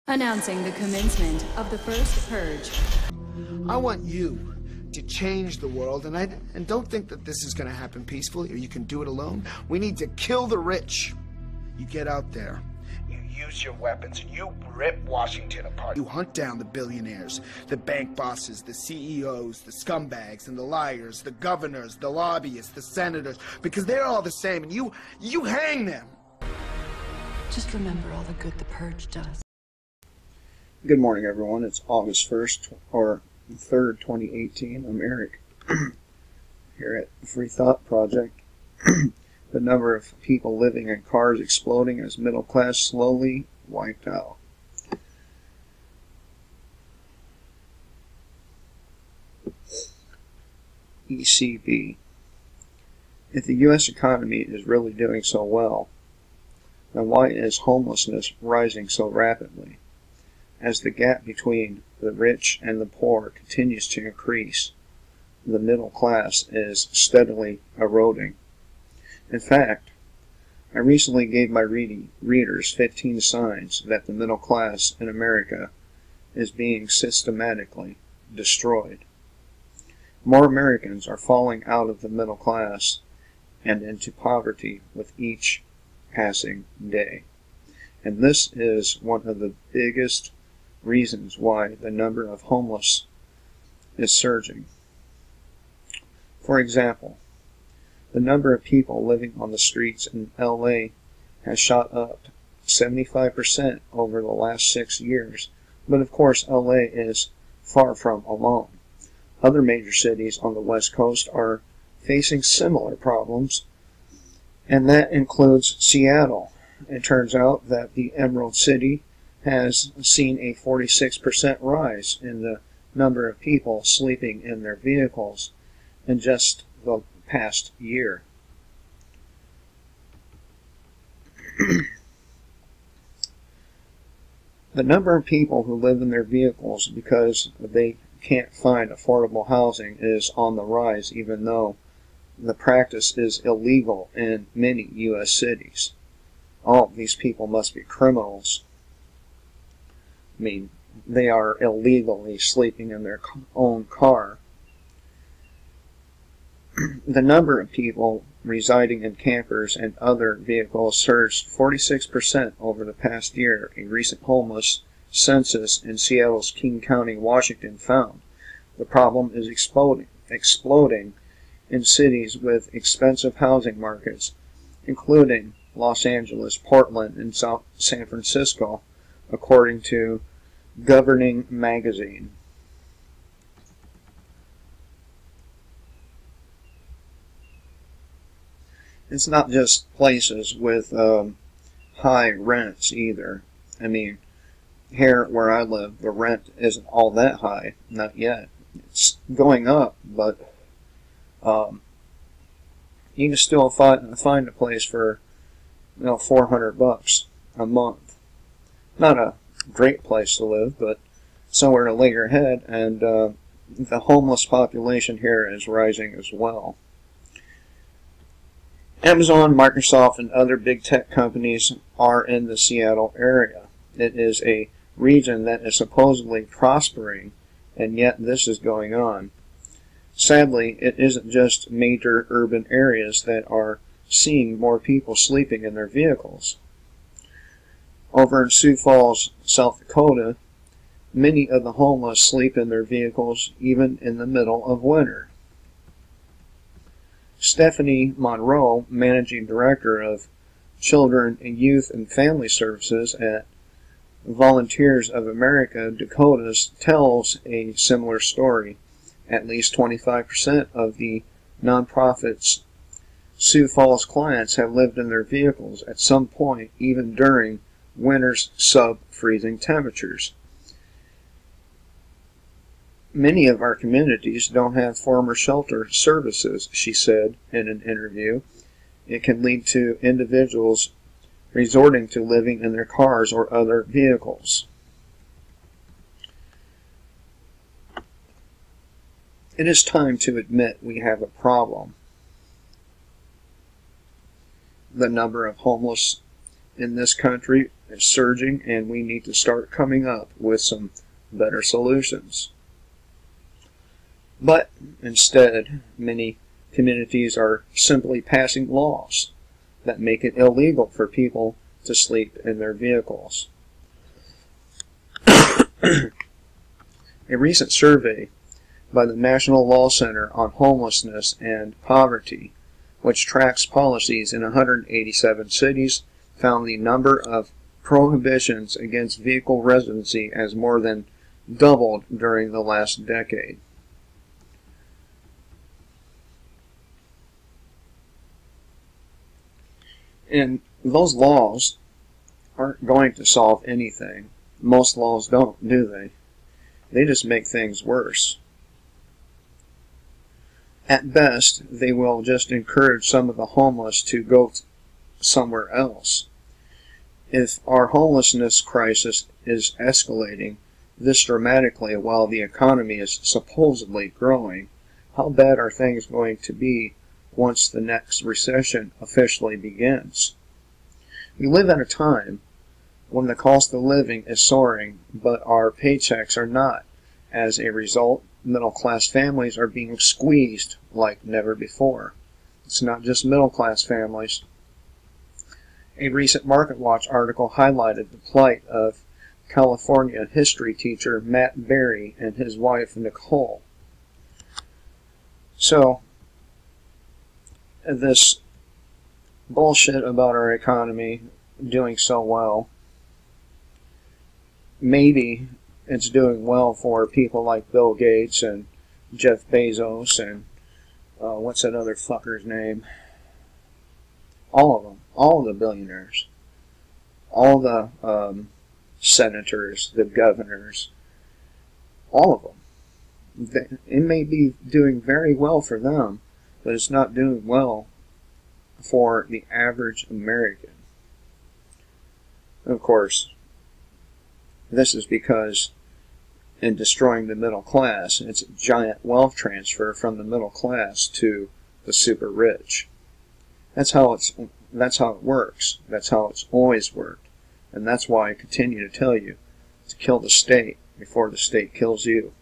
Announcing the commencement of the first purge. I want you to change the world, and don't think that this is going to happen peacefully or you can do it alone. We need to kill the rich. You get out there, you use your weapons, and you rip Washington apart. You hunt down the billionaires, the bank bosses, the CEOs, the scumbags and the liars, the governors, the lobbyists, the senators, because they're all the same, and you hang them. Just remember all the good the purge does. Good morning, everyone. It's August 1st, or 3rd, 2018. I'm Eric, here at Free Thought Project. The number of people living in cars exploding as middle class slowly wiped out. ECB. If the U.S. economy is really doing so well, then why is homelessness rising so rapidly? As the gap between the rich and the poor continues to increase, the middle class is steadily eroding. In fact, I recently gave my readers 15 signs that the middle class in America is being systematically destroyed. More Americans are falling out of the middle class and into poverty with each passing day. And this is one of the biggest reasons why the number of homeless is surging. For example, the number of people living on the streets in LA has shot up 75% over the last 6 years, but of course LA is far from alone. Other major cities on the West Coast are facing similar problems, and that includes Seattle. It turns out that the Emerald City has seen a 46% rise in the number of people sleeping in their vehicles in just the past year. The number of people who live in their vehicles because they can't find affordable housing is on the rise, even though the practice is illegal in many U.S. cities. All of these people must be criminals. I mean, they are illegally sleeping in their own car. The number of people residing in campers and other vehicles surged 46% over the past year, a recent homeless census in Seattle's King County, Washington found. The problem is exploding in cities with expensive housing markets, including Los Angeles, Portland, and San Francisco, according to Governing Magazine. It's not just places with high rents either. I mean, here where I live, the rent isn't all that high, not yet. It's going up, but you can still find a place for, $400 a month. Not a great place to live, but somewhere to lay your head, and the homeless population here is rising as well. Amazon, Microsoft, and other big tech companies are in the Seattle area. It is a region that is supposedly prospering, and yet this is going on. Sadly, it isn't just major urban areas that are seeing more people sleeping in their vehicles. Over in Sioux Falls, South Dakota, many of the homeless sleep in their vehicles even in the middle of winter. Stephanie Monroe, Managing Director of Children and Youth and Family Services at Volunteers of America, Dakotas, tells a similar story. At least 25% of the nonprofit's Sioux Falls clients have lived in their vehicles at some point, even during winter's sub-freezing temperatures. Many of our communities don't have former shelter services, she said in an interview. It can lead to individuals resorting to living in their cars or other vehicles. It is time to admit we have a problem. The number of homeless in this country is surging, and we need to start coming up with some better solutions. But instead, many communities are simply passing laws that make it illegal for people to sleep in their vehicles. A recent survey by the National Law Center on Homelessness and Poverty, which tracks policies in 187 cities, found the number of prohibitions against vehicle residency has more than doubled during the last decade. And those laws aren't going to solve anything. Most laws don't, do they? They just make things worse. At best, they will just encourage some of the homeless to go somewhere else. If our homelessness crisis is escalating this dramatically while the economy is supposedly growing, how bad are things going to be once the next recession officially begins? We live at a time when the cost of living is soaring, but our paychecks are not. As a result, middle-class families are being squeezed like never before. It's not just middle-class families. A recent MarketWatch article highlighted the plight of California history teacher Matt Berry and his wife Nicole. So, this bullshit about our economy doing so well, maybe it's doing well for people like Bill Gates and Jeff Bezos and what's that other fucker's name? All of them. All of the billionaires. All the senators, the governors. All of them. It may be doing very well for them, but it's not doing well for the average American. Of course, this is because in destroying the middle class, it's a giant wealth transfer from the middle class to the super rich. That's how it works. That's how it's always worked. And that's why I continue to tell you to kill the state before the state kills you.